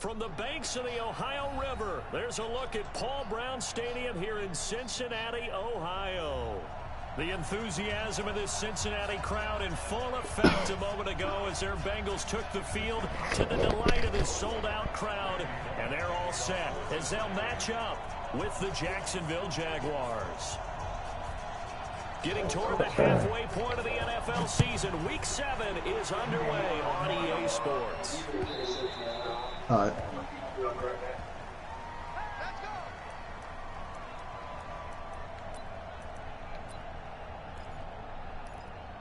From the banks of the Ohio River, there's a look at Paul Brown Stadium here in Cincinnati, Ohio. The enthusiasm of this Cincinnati crowd in full effect a moment ago as their Bengals took the field to the delight of this sold-out crowd. And they're all set as they'll match up with the Jacksonville Jaguars. Getting toward the halfway point of the NFL season, Week 7 is underway on EA Sports. All right.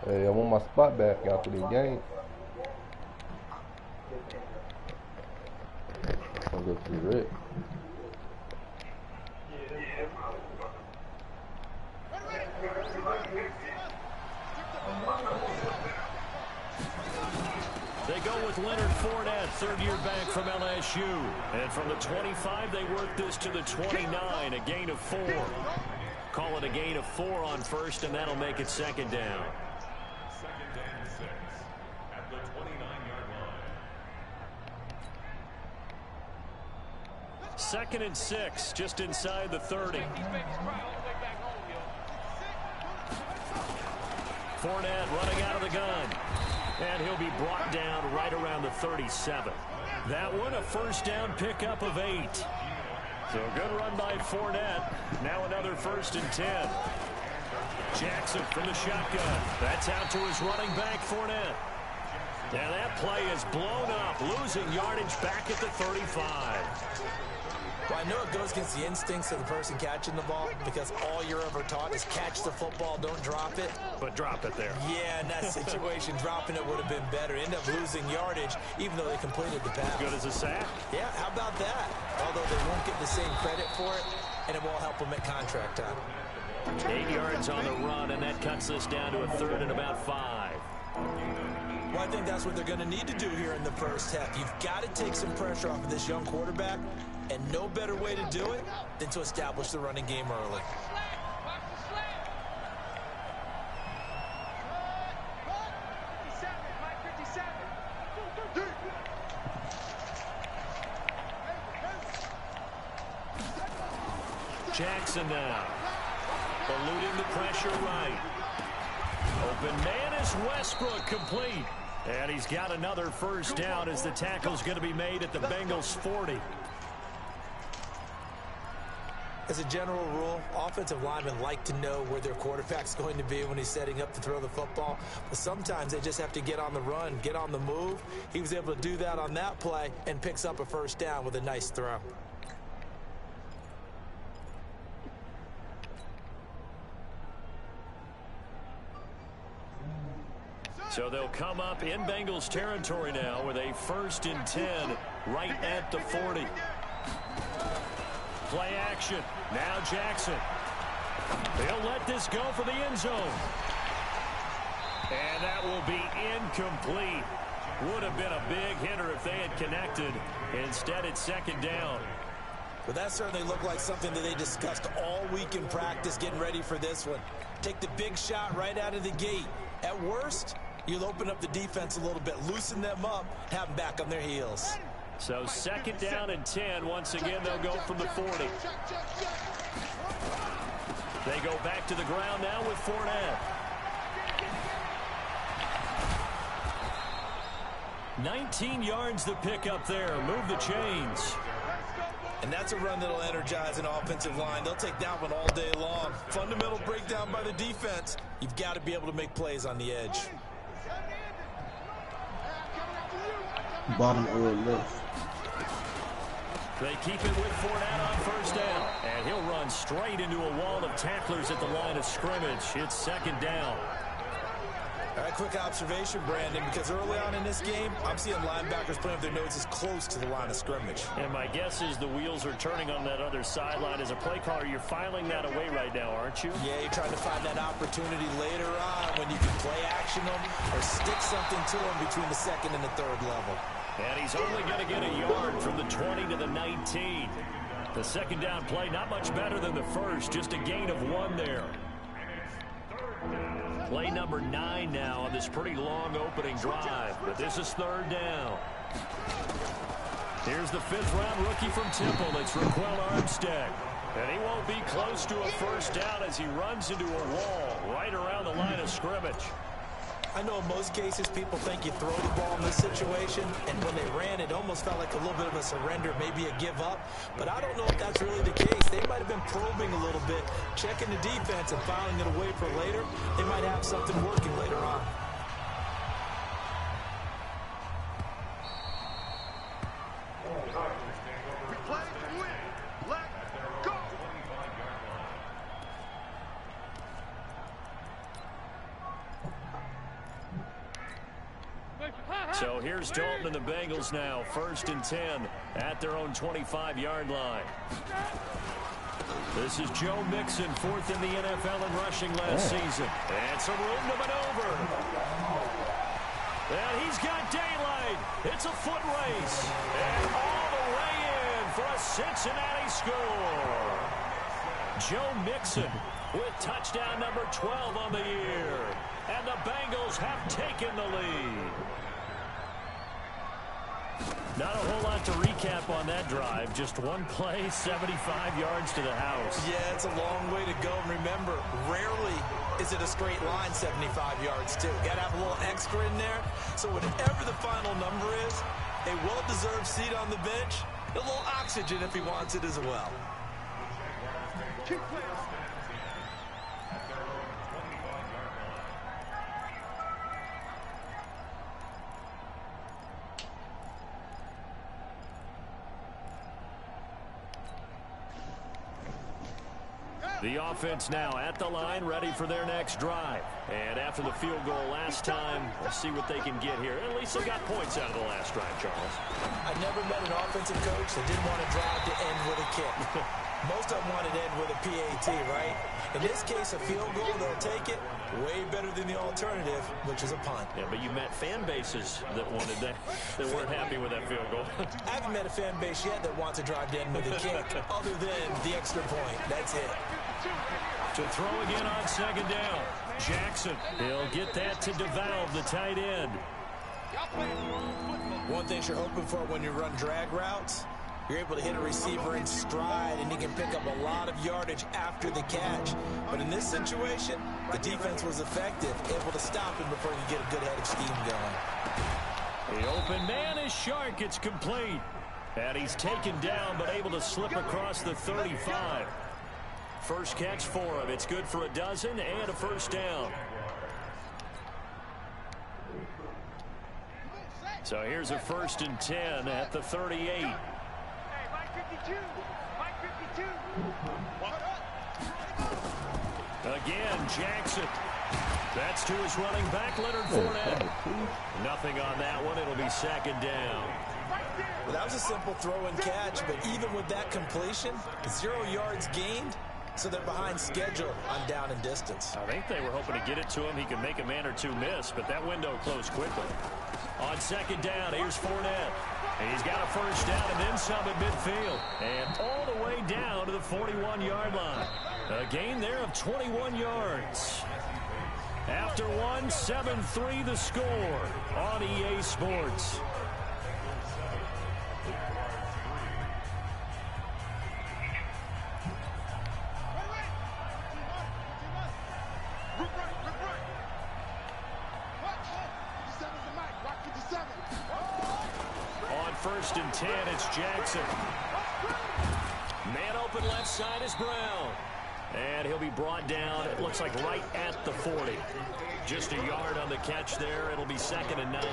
Hey, I want my spot back after the game. I'll go to the Rick. They go with Leonard Fournette, third-year back from LSU. And from the 25, they work this to the 29, a gain of 4. Call it a gain of 4 on first, and that'll make it second down. Second down and 6 at the 29-yard line. Second and 6, just inside the 30. Fournette running out of the gun. And he'll be brought down right around the 37. That one, a first down pickup of 8. So a good run by Fournette. Now another first and 10. Jackson from the shotgun. That's out to his running back, Fournette. And that play is blown up, losing yardage back at the 35. Well, I know it goes against the instincts of the person catching the ball because all you're ever taught is catch the football, don't drop it. But drop it there. Yeah, in that situation, dropping it would have been better. End up losing yardage, even though they completed the pass. Good as a sack. Yeah, how about that? Although they won't get the same credit for it, and it won't help them at contract time. 8 yards on the run, and that cuts us down to a third and about 5. Well, I think that's what they're going to need to do here in the first half. You've got to take some pressure off of this young quarterback, and no better way to do it than to establish the running game early. Jackson now. Eluding the pressure right. Open man is Westbrook, complete. And he's got another first down as the tackle's going to be made at the Bengals 40. As a general rule, offensive linemen like to know where their quarterback's going to be when he's setting up to throw the football. But sometimes they just have to get on the run, get on the move. He was able to do that on that play and picks up a first down with a nice throw. So they'll come up in Bengals territory now with a first and 10 right at the 40. Play action. Now Jackson. They'll let this go for the end zone. And that will be incomplete. Would have been a big hitter if they had connected. Instead, it's second down. But that certainly looked like something that they discussed all week in practice getting ready for this one. Take the big shot right out of the gate. At worst, you'll open up the defense a little bit, loosen them up, have them back on their heels. So second down and 10. Once again, they'll go from the 40. They go back to the ground now with Fournette. 19 yards to pick up there. Move the chains. And that's a run that'll energize an offensive line. They'll take that one all day long. Fundamental breakdown by the defense. You've got to be able to make plays on the edge. Bottom or left. They keep it with Fournette on first down. And he'll run straight into a wall of tacklers at the line of scrimmage. It's second down. All right, quick observation, Brandon, because early on in this game, I'm seeing linebackers playing with their noses close to the line of scrimmage. And my guess is the wheels are turning on that other sideline. As a play caller, you're filing that away right now, aren't you? Yeah, you're trying to find that opportunity later on when you can play action them or stick something to them between the second and the third level. And he's only going to get a yard from the 20 to the 19. The second down play, not much better than the first, just a gain of 1 there. Play number 9 now on this pretty long opening drive, but this is third down. Here's the fifth-round rookie from Temple. It's Raquel Armstead. And he won't be close to a first down as he runs into a wall right around the line of scrimmage. I know in most cases people think you throw the ball in this situation, and when they ran, it almost felt like a little bit of a surrender, maybe a give up. But I don't know if that's really the case. They might have been probing a little bit, checking the defense and filing it away for later. They might have something working later on. So here's Dalton and the Bengals now, 1st and 10 at their own 25-yard line. This is Joe Mixon, 4th in the NFL in rushing last season. And some room to maneuver. And he's got daylight. It's a foot race. And all the way in for a Cincinnati score. Joe Mixon with touchdown number 12 on the year. And the Bengals have taken the lead. Not a whole lot to recap on that drive. Just one play, 75 yards to the house. Yeah, it's a long way to go. And remember, rarely is it a straight line 75 yards, too. Got to have a little extra in there. So whatever the final number is, a well-deserved seat on the bench, a little oxygen if he wants it as well. The offense now at the line, ready for their next drive. And after the field goal last time, we'll see what they can get here. At least they got points out of the last drive, Charles. I never met an offensive coach that didn't want to drive to end with a kick. Most of them wanted to end with a PAT, right? In this case, a field goal, they'll take it. Way better than the alternative, which is a punt. Yeah, but you met fan bases that wanted that, that weren't happy with that field goal. I haven't met a fan base yet that wants to drive to end with a kick, other than the extra point. That's it. To throw again on 2nd down. Jackson, he'll get that to DeValve, the tight end. One thing you're hoping for when you run drag routes, you're able to hit a receiver in stride, and he can pick up a lot of yardage after the catch. But in this situation, the defense was effective, able to stop him before he could get a good head of steam going. The open man is Shark. It's complete. And he's taken down, but able to slip across the 35. First catch for him. It's good for a dozen and a first down. So here's a 1st and 10 at the 38. Again, Jackson. That's to his running back, Leonard Fournette. Nothing on that one. It'll be 2nd down. Well, that was a simple throw and catch, but even with that completion, 0 yards gained. So they're behind schedule on down and distance. I think they were hoping to get it to him. He could make a man or two miss, but that window closed quickly. On 2nd down, here's Fournette. He's got a first down and then some at midfield. And all the way down to the 41-yard line. A gain there of 21 yards. After one, 7-3 the score on EA Sports. On 1st and 10, it's Jackson. Man open left side is Brown. And he'll be brought down, it looks like right at the 40. Just a yard on the catch there. It'll be 2nd and 9.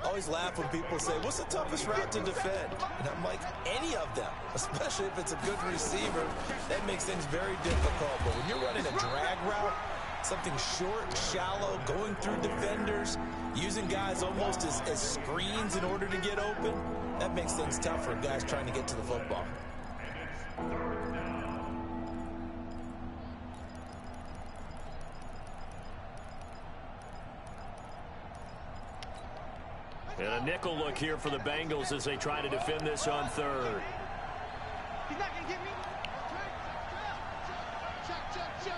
Always laugh when people say, what's the toughest route to defend? And I'm like, any of them, especially if it's a good receiver. That makes things very difficult. But when you're running a drag route, something short, shallow, going through defenders, using guys almost as screens in order to get open, that makes things tough for guys trying to get to the football. And a nickel look here for the Bengals as they try to defend this on 3rd. He's not going to get me. Check.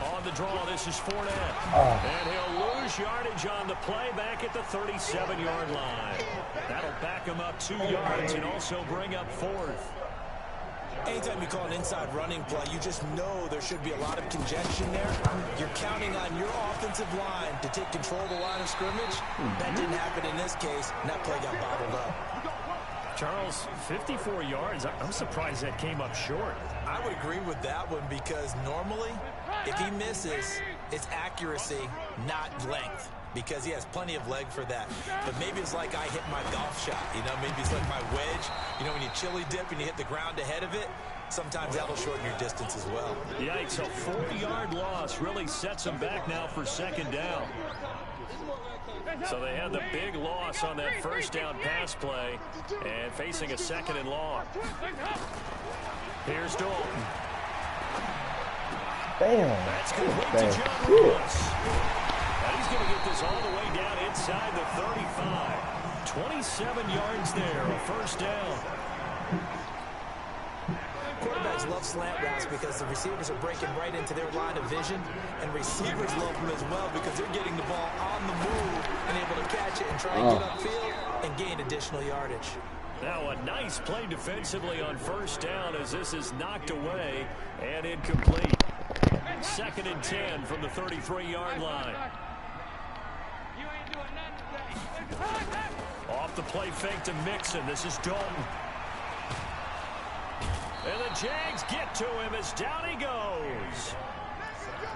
On the draw. This is Fournette. And he'll lose yardage on the play back at the 37-yard line. That'll back him up 2 yards and also bring up 4th. Anytime you call an inside running play, you just know there should be a lot of congestion there. You're counting on your offensive line to take control of the line of scrimmage. That didn't happen in this case, and that play got bobbled up. Charles, 54 yards. I'm surprised that came up short. I would agree with that one because normally, if he misses, it's accuracy, not length, because he has plenty of leg for that. But maybe it's like I hit my golf shot. You know, maybe it's like my wedge. You know, when you chili dip and you hit the ground ahead of it, sometimes that'll shorten your distance as well. Yikes, a 40-yard loss really sets him back now for 2nd down. So they had the big loss on that 1st down pass play and facing a 2nd and long. Here's Dalton. Damn. That's complete to John Ross. And he's going to get this all the way down inside the 35. 27 yards there, a 1st down. Quarterbacks love slant routes because the receivers are breaking right into their line of vision, and receivers love them as well because they're getting the ball on the move and able to catch it and try and get upfield and gain additional yardage. Now a nice play defensively on 1st down as this is knocked away and incomplete. 2nd and 10 from the 33-yard line. Off the play fake to Mixon. This is Dalton. And the Jags get to him as down he goes.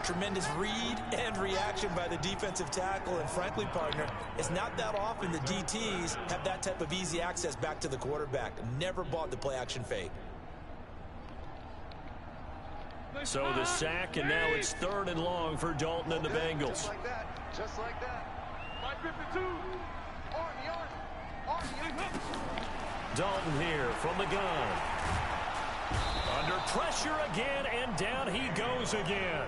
Tremendous read and reaction by the defensive tackle, and frankly, partner, it's not that often the DTs have that type of easy access back to the quarterback. Never bought the play action fake. So the sack, and now it's 3rd and long for Dalton and the Bengals. Just like that. Just like that. 552. Army. Dalton here from the gun. Under pressure again, and down he goes again.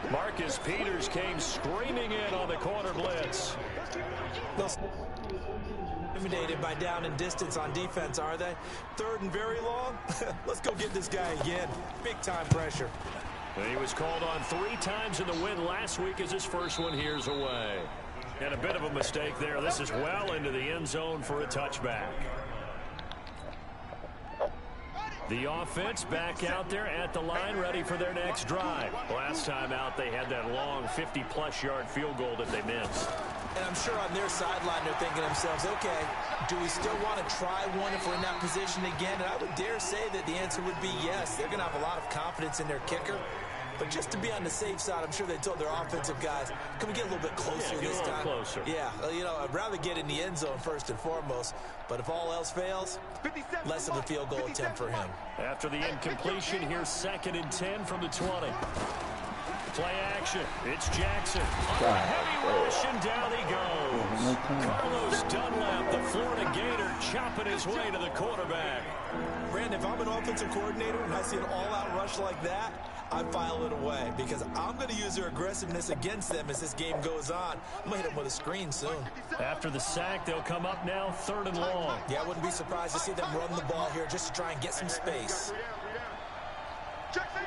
Marcus Peters came screaming in on the corner blitz. Intimidated by down and distance on defense, are they? 3rd and very long? Let's go get this guy again. Big time pressure. He was called on 3 times in the win last week as his first one here's away. And a bit of a mistake there. This is well into the end zone for a touchback. The offense back out there at the line, ready for their next drive. Last time out, they had that long 50-plus yard field goal that they missed. And I'm sure on their sideline, they're thinking to themselves, okay, do we still want to try one if we're in that position again? And I would dare say that the answer would be yes. They're going to have a lot of confidence in their kicker. But just to be on the safe side, I'm sure they told their offensive guys, can we get a little bit closer this time? Closer. Yeah, you know, I'd rather get in the end zone first and foremost. But if all else fails, less of a field goal attempt for him. After the incompletion, here's 2nd and 10 from the 20. Play action. It's Jackson. On a heavy rush, and down he goes. Carlos Dunlap, the Florida Gator, chopping his way to the quarterback. Brandon, if I'm an offensive coordinator and I see an all-out rush like that, I file it away because I'm going to use their aggressiveness against them as this game goes on. I'm going to hit them with a screen soon. After the sack, they'll come up now 3rd and long. Yeah, I wouldn't be surprised to see them run the ball here just to try and get some space. Check safety.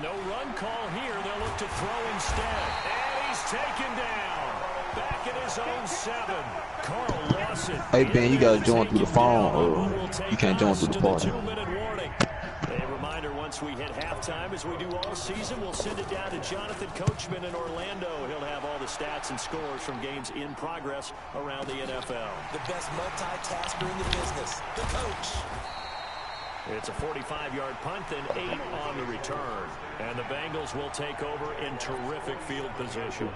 No run call here. They'll look to throw instead. And he's taken down. Back at his own 7. Carl Lawson. Hey, Ben, you got to join through the phone, or you can't join through the party. 2-minute warning. A reminder, once we hit halftime, as we do all season, we'll send it down to Jonathan Coachman in Orlando. He'll have all the stats and scores from games in progress around the NFL. The best multitasker in the business, the coach. It's a 45-yard punt, then 8 on the return. And the Bengals will take over in terrific field position.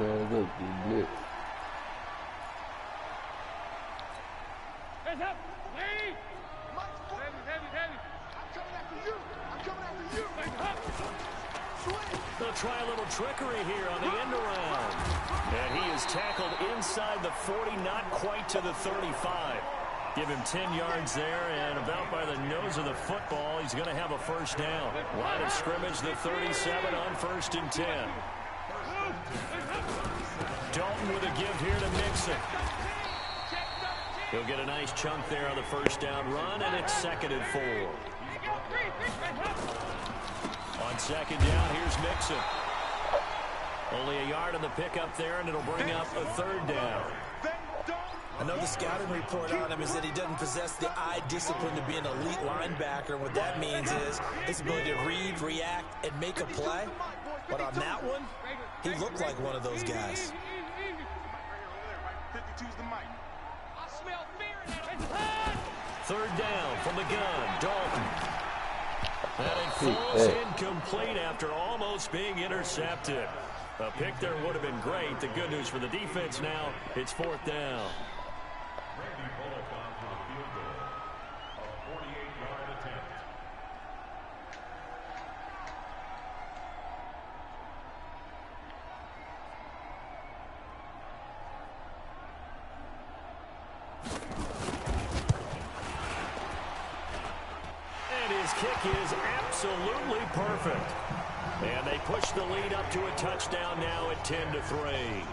They'll try a little trickery here on the end around. And he is tackled inside the 40, not quite to the 35. Give him 10 yards there, and about by the nose of the football, he's going to have a 1st down. Line of scrimmage, the 37 on 1st and 10. Dalton with a give here to Mixon. He'll get a nice chunk there on the 1st down run, and it's 2nd and 4. On On second down, here's Mixon. Only a yard on the pickup there, and it'll bring up a third down. I know the scouting report on him is that he doesn't possess the eye discipline to be an elite linebacker. And what that means is his ability to read, react, and make a play. But on that one, he looked like one of those guys. 52's the mic. Third down from the gun, Dalton. And it falls incomplete after almost being intercepted. A pick there would have been great. The good news for the defense now, it's fourth down. Randy Bullock on for the field goal. A 48-yard attempt. And his kick is absolutely perfect. And they push the lead up to a touchdown now at 10-3.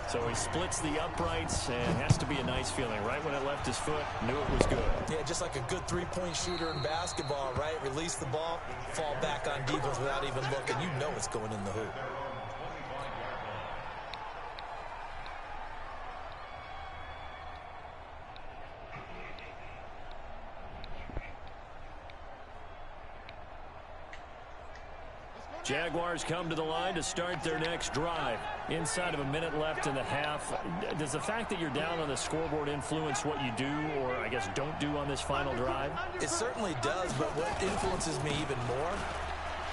So he splits the uprights and has to be a nice feeling. Right when it left his foot, knew it was good. Yeah, just like a good three-point shooter in basketball, right? Release the ball, fall back on defense without even looking. You know it's going in the hoop. Jaguars come to the line to start their next drive. Inside of a minute left in the half. Does the fact that you're down on the scoreboard influence what you do or, I guess, don't do on this final drive? It certainly does, but what influences me even more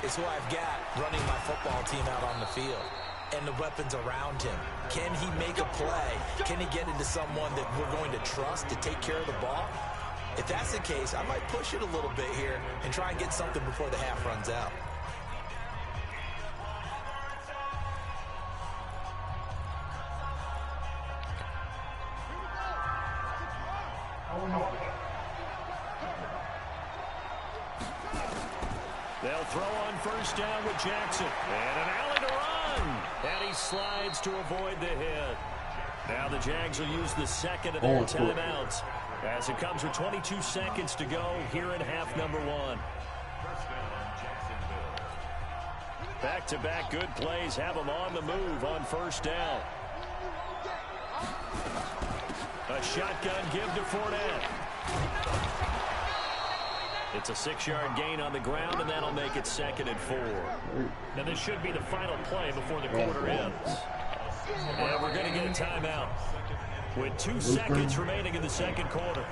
is who I've got running my football team out on the field and the weapons around him. Can he make a play? Can he get into someone that we're going to trust to take care of the ball? If that's the case, I might push it a little bit here and try and get something before the half runs out. They'll throw on first down with Jackson. And an alley to run. And he slides to avoid the hit. Now the Jags will use the second of their timeouts as it comes with 22 seconds to go here in half number one. Back-to-back good plays have them on the move on first down. A shotgun give to Fournette. It's a 6-yard gain on the ground, and that'll make it 2nd and 4. Now, this should be the final play before the quarter ends. And we're going to get a timeout with 2 seconds remaining in the second quarter.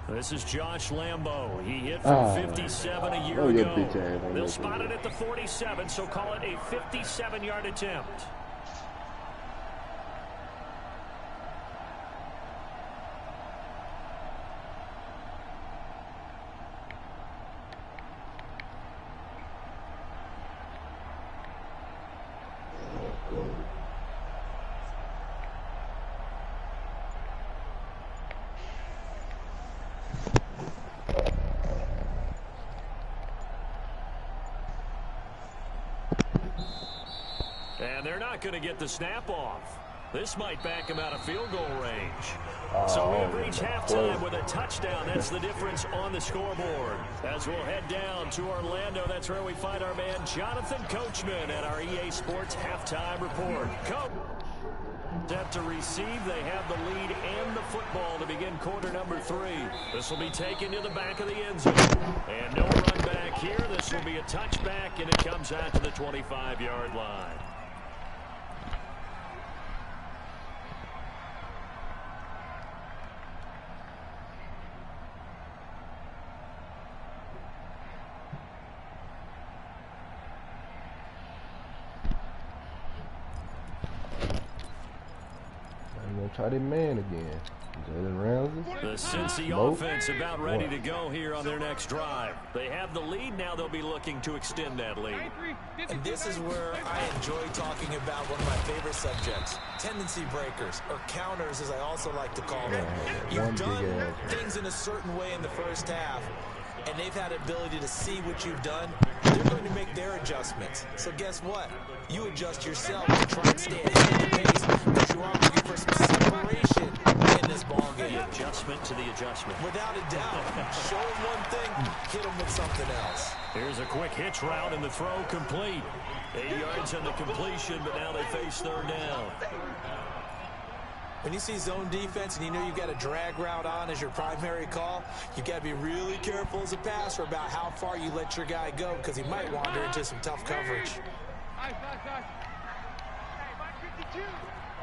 This is Josh Lambo. He hit from 57 a year ago. They'll spot it at the 47, so call it a 57-yard attempt. And they're not going to get the snap off. This might back him out of field goal range. So we have reached halftime with a touchdown. That's the difference on the scoreboard. As we'll head down to Orlando, that's where we find our man Jonathan Coachman at our EA Sports Halftime Report. Coach, set to receive. They have the lead and the football to begin quarter number 3. This will be taken to the back of the end zone. And no run back here. This will be a touchback, and it comes out to the 25-yard line. Try that man again. Jalen Ramsey. The Cincy offense about ready to go here on their next drive. They have the lead. Now they'll be looking to extend that lead. And this is where I enjoy talking about one of my favorite subjects, tendency breakers, or counters as I also like to call them. You've done things in a certain way in the first half, and they've had the ability to see what you've done. They're going to make their adjustments. So guess what? You adjust yourself to try and stay ahead of the pace because you are looking for some separation Without a doubt. Show him one thing, hit him with something else. Here's a quick hitch route, and the throw complete. 8 yards on the completion, but now they face third down. When you see zone defense and you know you've got a drag route on as your primary call, you've got to be really careful as a passer about how far you let your guy go because he might wander into some tough coverage. Hey, Mike 52.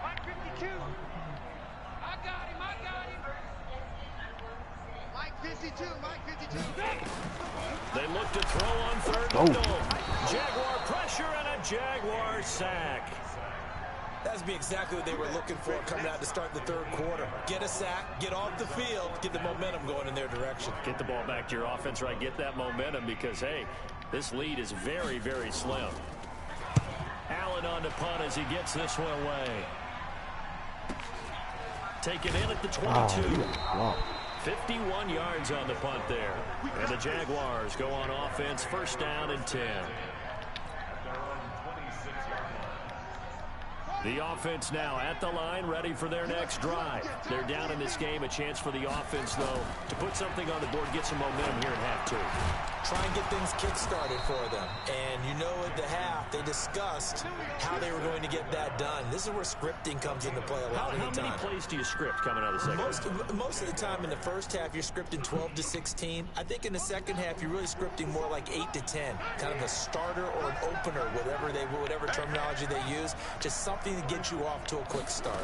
Mike 52. I got him. Mike 52. Mike 52. They look to throw on third and goal. Jaguar pressure and a Jaguar sack. That's be exactly what they were looking for coming out to start the third quarter. Get a sack, get off the field, get the momentum going in their direction. Get the ball back to your offense, right? Get that momentum because, hey, this lead is very, very slim. Allen on the punt as he gets this one away. Taken in at the 22. 51 yards on the punt there. And the Jaguars go on offense, first down and 10. The offense now at the line, ready for their next drive. They're down in this game. A chance for the offense, though, to put something on the board, get some momentum here at half two. Try and get things kick-started for them. And you know at the half, they discussed how they were going to get that done. This is where scripting comes into play a lot of the time. How many plays do you script coming out of the second? Most of the time in the first half, you're scripting 12 to 16. I think in the second half, you're really scripting more like 8 to 10. Kind of a starter or an opener, whatever terminology they use. Just something to get you off to a quick start.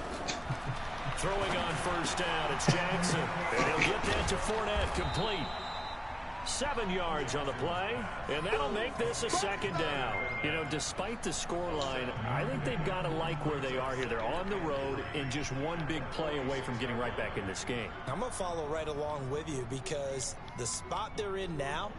Throwing on first down, it's Jackson. And he'll get that to Fournette, complete. 7 yards on the play, and that'll make this a second down. You know, despite the scoreline, I think they've got to like where they are here. They're on the road and just one big play away from getting right back in this game. I'm going to follow right along with you because the spot they're in now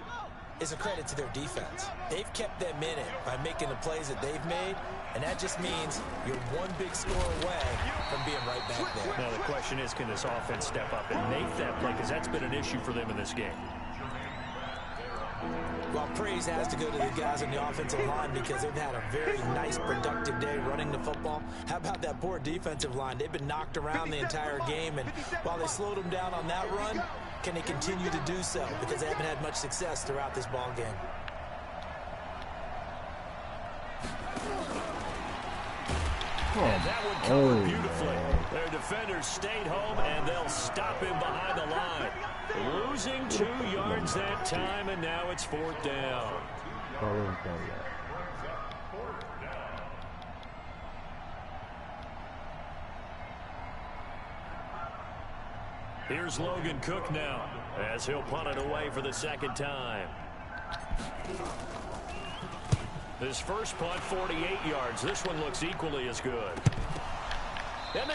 is a credit to their defense. They've kept them in it by making the plays that they've made, and that just means you're one big score away from being right back there. Now, the question is, can this offense step up and make that play? Because that's been an issue for them in this game. Well, praise has to go to the guys on the offensive line because they've had a very nice, productive day running the football. How about that poor defensive line? They've been knocked around the entire game, and while they slowed them down on that run, can they continue to do so? Because they haven't had much success throughout this ball game. And that would cover beautifully. Their defenders stayed home, and they'll stop him behind the line. Losing 2 yards that time, and now it's fourth down. Here's Logan Cook now, as he'll punt it away for the second time. His first punt, 48 yards. This one looks equally as good.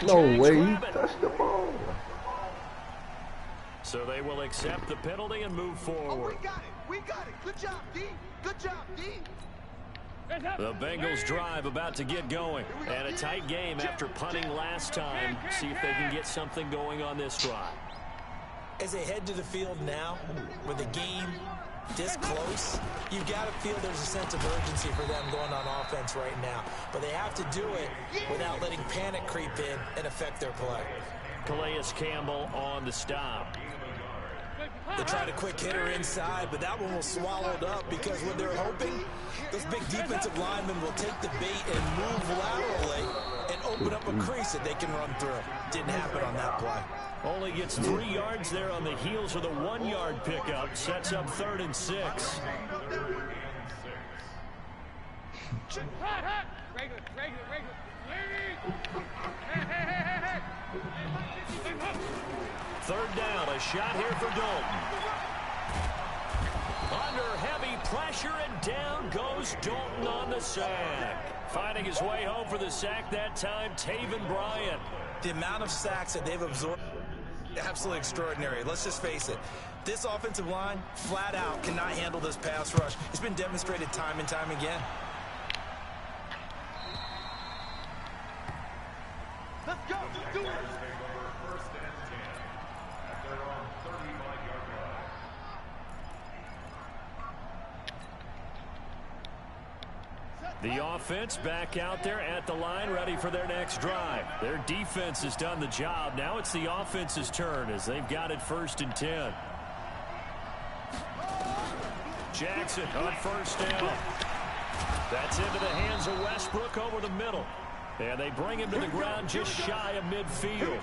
No way, he touched the ball. So they will accept the penalty and move forward. Oh, we got it. Good job, D. Good job, D. The Bengals drive about to get going. And a tight game after punting last time. See if they can get something going on this drive. As they head to the field now, with the game this close, you've got to feel there's a sense of urgency for them going on offense right now. But they have to do it without letting panic creep in and affect their play. Calais Campbell on the stop. They tried a quick hitter inside, but that one was swallowed up because what they're hoping, those big defensive linemen will take the bait and move laterally and open up a crease that they can run through. Didn't happen on that play. Only gets 3 yards there on the heels of the 1 yard pickup. Sets up 3rd and 6. Third down, a shot here for Dalton. Under heavy pressure, and down goes Dalton on the sack. Finding his way home for the sack that time, Taven Bryan. The amount of sacks that they've absorbed, absolutely extraordinary. Let's just face it. This offensive line, flat out, cannot handle this pass rush. It's been demonstrated time and time again. Let's go. Let's do it. First and 10 at their own 35-yard line. The offense back out there at the line, ready for their next drive. Their defense has done the job. Now it's the offense's turn as they've got it 1st and 10. Jackson on 1st down. That's into the hands of Westbrook over the middle. And they bring him to the ground just shy of midfield.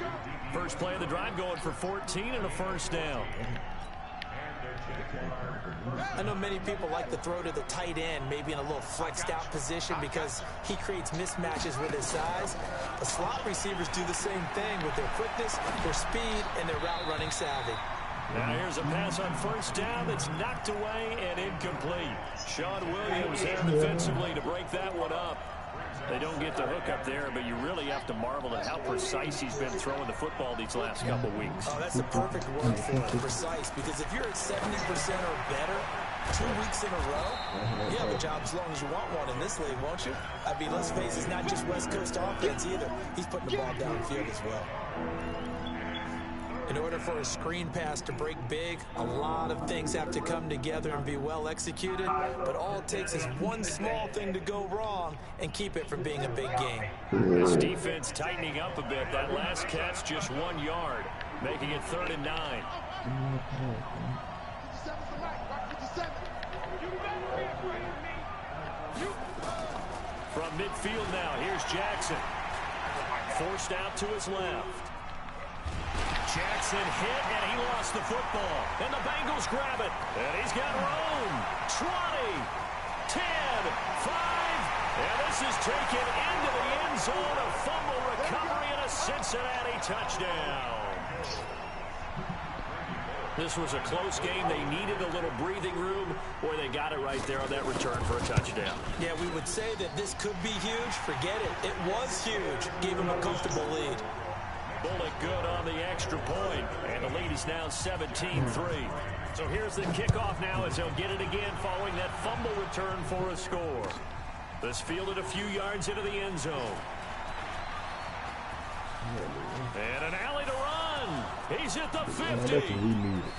First play of the drive going for 14 and a 1st down. I know many people like to throw to the tight end, maybe in a little flexed out position because he creates mismatches with his size. The slot receivers do the same thing with their quickness, their speed, and their route running savvy. Now here's a pass on 1st down that's knocked away and incomplete. Sean Williams there defensively to break that one up. They don't get the hook up there, but you really have to marvel at how precise he's been throwing the football these last couple weeks. Oh, that's the perfect word for it, precise, because if you're at 70% or better 2 weeks in a row, you have a job as long as you want one in this league, won't you? I mean, let's face it, it's not just West Coast offense either. He's putting the ball downfield as well. In order for a screen pass to break big, a lot of things have to come together and be well executed, but all it takes is one small thing to go wrong and keep it from being a big game. This defense tightening up a bit. That last catch just 1 yard, making it 3rd and 9. From midfield now, here's Jackson. Forced out to his left. Jackson hit, and he lost the football. And the Bengals grab it. And he's got room. 20, 10, 5. And this is taken into the end zone. A fumble recovery and a Cincinnati touchdown. This was a close game. They needed a little breathing room, or they got it right there on that return for a touchdown. Yeah, we would say that this could be huge. Forget it. It was huge. Gave him a comfortable lead. Bullock good on the extra point, and the lead is now 17-3. So here's the kickoff now as they'll get it again following that fumble return for a score. This fielded a few yards into the end zone. And an alley to run. He's at the 50,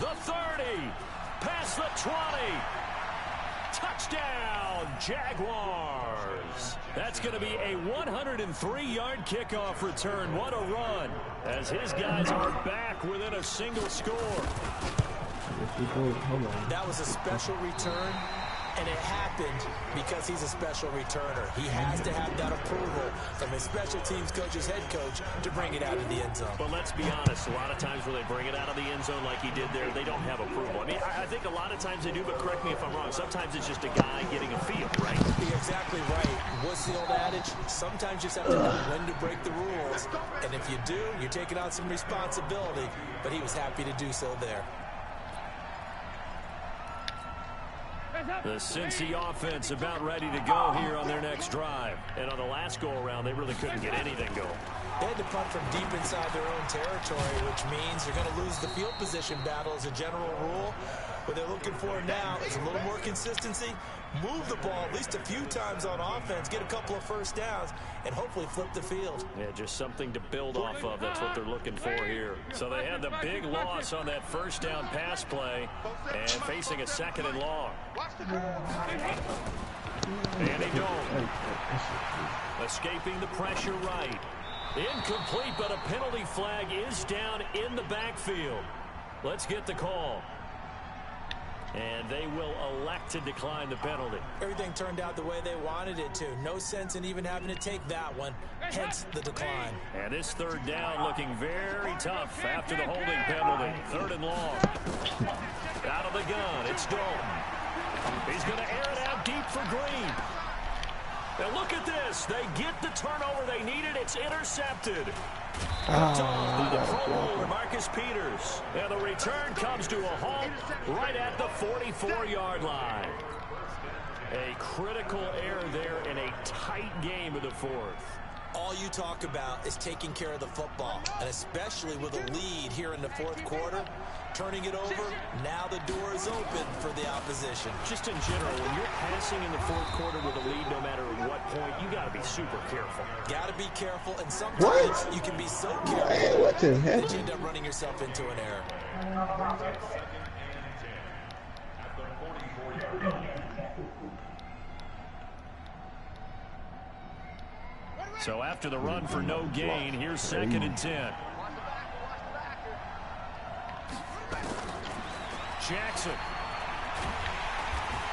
the 30, past the 20. Touchdown, Jaguars. That's going to be a 103-yard kickoff return. What a run, as his guys are back within a single score. That was a special return, and it happened because he's a special returner. He has to have that approval from his special teams coach's head coach to bring it out of the end zone. But let's be honest, a lot of times when they bring it out of the end zone like he did there, they don't have approval. I mean, I think a lot of times they do, but correct me if I'm wrong. Sometimes it's just a guy getting a feel, right? You're exactly right. What's the old adage? Sometimes you just have to know when to break the rules. And if you do, you're taking on some responsibility. But he was happy to do so there. The Cincy offense about ready to go here on their next drive. And on the last go-around, they really couldn't get anything going. They had to punt from deep inside their own territory, which means you're going to lose the field position battle as a general rule. What they're looking for now is a little more consistency, move the ball at least a few times on offense, get a couple of first downs, and hopefully flip the field. Yeah, just something to build off of. That's what they're looking for here. So they had the big loss on that first down pass play and facing a 2nd and long. Danny Dalton escaping the pressure right. Incomplete, but a penalty flag is down in the backfield. Let's get the call. And they will elect to decline the penalty. Everything turned out the way they wanted it to. No sense in even having to take that one, hence the decline. And this 3rd down looking very tough after the holding penalty. 3rd and long. Out of the gun, it's Dalton. He's going to air it out deep for Green. And look at this. They get the turnover they needed. It's intercepted. By the Pro Bowler, Marcus Peters. And the return comes to a halt right at the 44-yard line. A critical error there in a tight game of the 4th. All you talk about is taking care of the football, and especially with a lead here in the 4th quarter. Turning it over, now the door is open for the opposition. Just in general, when you're passing in the 4th quarter with a lead, no matter what point, you got to be super careful. Got to be careful, and sometimes you can be so careful that you end up running yourself into an error. So after the run for no gain, here's 2nd and 10. Jackson.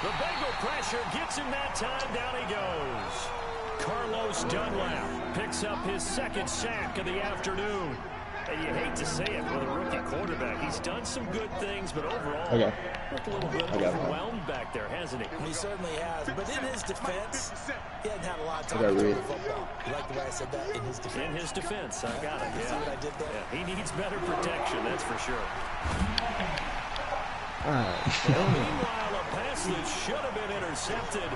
The Bengal pressure gets him that time. Down he goes. Carlos Dunlap picks up his 2nd sack of the afternoon. And you hate to say it with a rookie quarterback. He's done some good things, but overall, looked a little bit overwhelmed back there, hasn't he? He certainly has. But in his defense, he hasn't had a lot of time to throw the football. You like the way I said that? In his defense. In his defense. I got it. See what I did there? Yeah, he needs better protection, that's for sure. Meanwhile, a pass that should have been intercepted,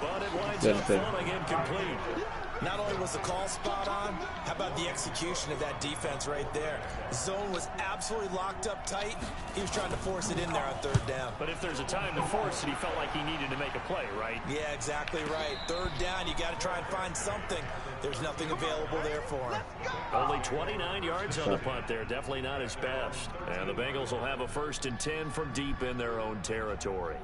but it winds up falling incomplete. Not only was the call spot on, how about the execution of that defense right there? The zone was absolutely locked up tight. He was trying to force it in there on 3rd down. But if there's a time to force it, he felt like he needed to make a play, right? Yeah, exactly right. 3rd down, you got to try and find something. There's nothing available there for him. Only 29 yards on the punt there. Definitely not his best. And the Bengals will have a 1st and 10 from deep in their own territory.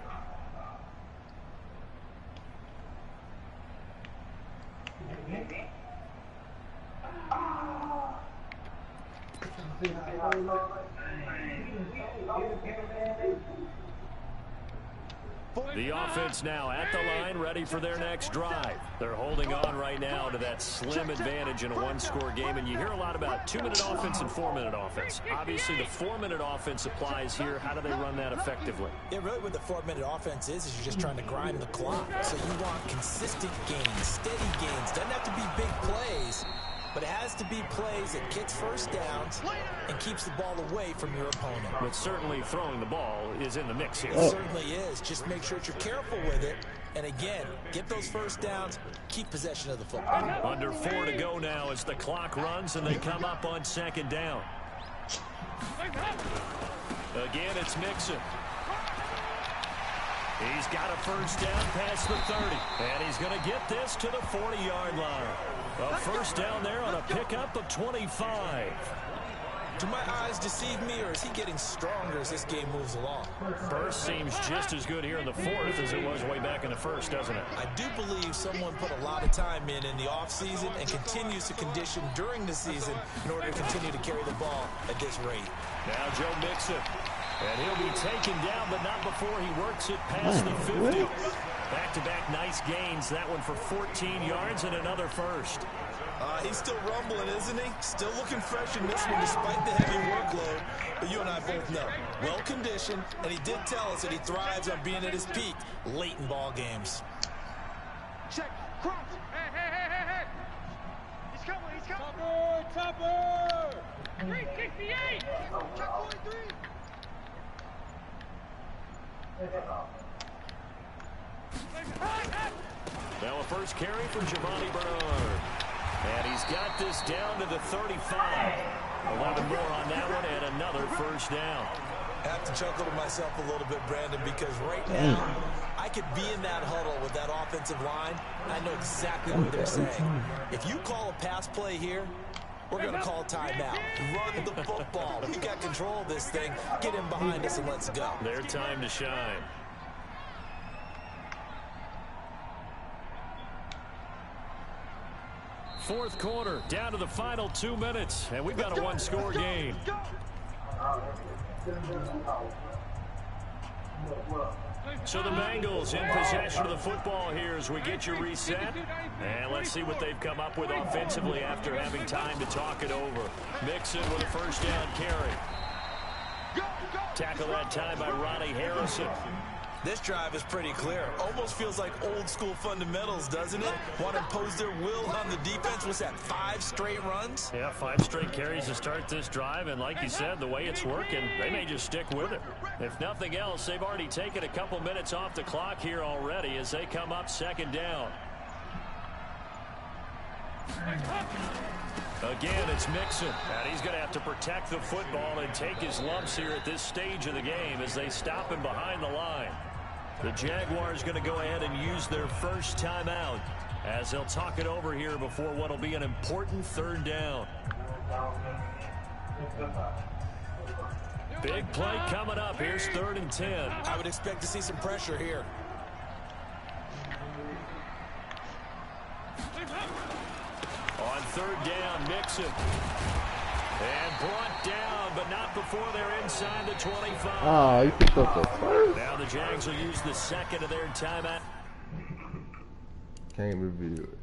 The offense now at the line, ready for their next drive. They're holding on right now to that slim advantage in a 1-score game, and you hear a lot about 2-minute offense and 4-minute offense. Obviously, the 4-minute offense applies here. How do they run that effectively? Yeah, really what the 4-minute offense is you're just trying to grind the clock. So you want consistent gains, steady gains. Doesn't have to be big plays, but it has to be plays that gets 1st downs and keeps the ball away from your opponent. But certainly throwing the ball is in the mix here. It certainly is. Just make sure that you're careful with it. And again, get those 1st downs, keep possession of the football. Under 4 to go now as the clock runs and they come up on 2nd down. Again, it's Mixon. He's got a 1st down past the 30. And he's going to get this to the 40-yard line. A 1st down there on a pickup of 25. Do my eyes deceive me, or is he getting stronger as this game moves along? First seems just as good here in the 4th as it was way back in the 1st, doesn't it? I do believe someone put a lot of time in the offseason and continues to condition during the season in order to continue to carry the ball at this rate. Now Joe Mixon. And he'll be taken down, but not before he works it past the 50. Back-to-back nice gains. That one for 14 yards and another 1st. He's still rumbling, isn't he? Still looking fresh in this one despite the heavy workload. But you and I both know, well-conditioned, and he did tell us that he thrives on being at his peak late in ball games. Check. Cross. Hey. He's coming. Topper. 368. Check 43. Now a 1st carry for Giovanni Bernard. And he's got this down to the 35. 11 more on that one and another 1st down. I have to chuckle to myself a little bit, Brandon, because right now I could be in that huddle with that offensive line. I know exactly what they're saying. If you call a pass play here, we're going to call a timeout. Run the football. We got control of this thing. Get him behind us and let's go. Their time to shine. Fourth quarter, down to the final 2 minutes, and we've got a 1-score game. So the Bengals in possession of the football here as we get you reset. And let's see what they've come up with offensively after having time to talk it over. Mixon with a 1st down carry. Tackle that time by Ronnie Harrison. This drive is pretty clear. Almost feels like old school fundamentals, doesn't it? Want to impose their will on the defense. What's that, 5 straight runs? Yeah, 5 straight carries to start this drive. And like you said, the way it's working, they may just stick with it. If nothing else, they've already taken a couple minutes off the clock here already as they come up 2nd down. Again, it's Mixon. And he's going to have to protect the football and take his lumps here at this stage of the game as they stop him behind the line. The Jaguars going to go ahead and use their 1st timeout as they'll talk it over here before what will be an important 3rd down. Big play coming up. Here's 3rd and 10. I would expect to see some pressure here. third down. Mixon. And brought down, but not before they're inside the 25. Oh, he picked up the first. Now the Jags will use the second of their timeout. Can't review it.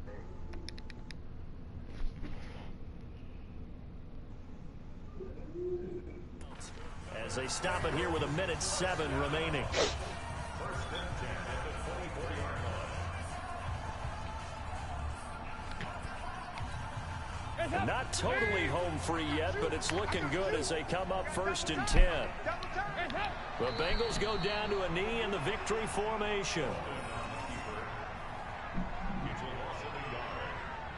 As they stop it here with 1:07 remaining. Not totally home free yet, but it's looking good as they come up 1st and 10. The Bengals go down to a knee in the victory formation.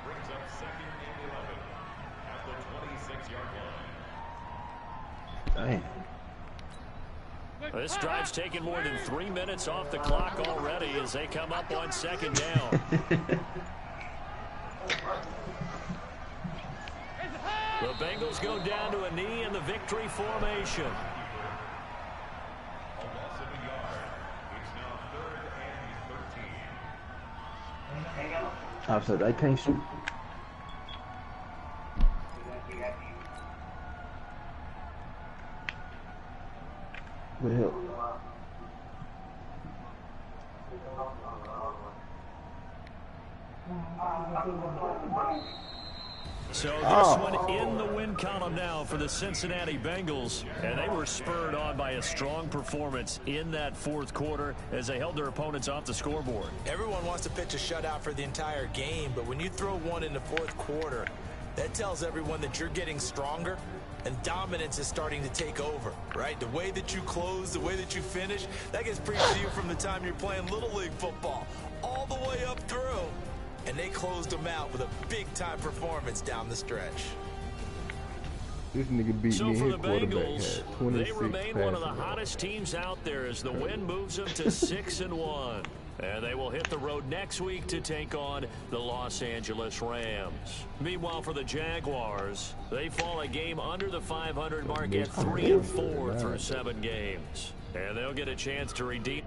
Brings up 2nd and 11 at the 26-yard line. Dang. This drive's taken more than 3 minutes off the clock already as they come up on 2nd down. The Bengals go down to a knee in the victory formation. A loss of a yard. It's now 3rd and 13. I said I can't shoot. Good help. So this one in the win column now for the Cincinnati Bengals. And they were spurred on by a strong performance in that 4th quarter as they held their opponents off the scoreboard. Everyone wants to pitch a shutout for the entire game, but when you throw one in the 4th quarter, that tells everyone that you're getting stronger and dominance is starting to take over, right? The way that you close, the way that you finish, that gets preached to you from the time you're playing Little League football all the way up through. And they closed them out with a big-time performance down the stretch. This nigga beat So me. for His the quarterback Bengals, had 26 they remain one of the passing hottest teams out there as the win moves them to 6-1. And they will hit the road next week to take on the Los Angeles Rams. Meanwhile, for the Jaguars, they fall a game under the 500 mark at 3-4 through 7 games. And they'll get a chance to redeem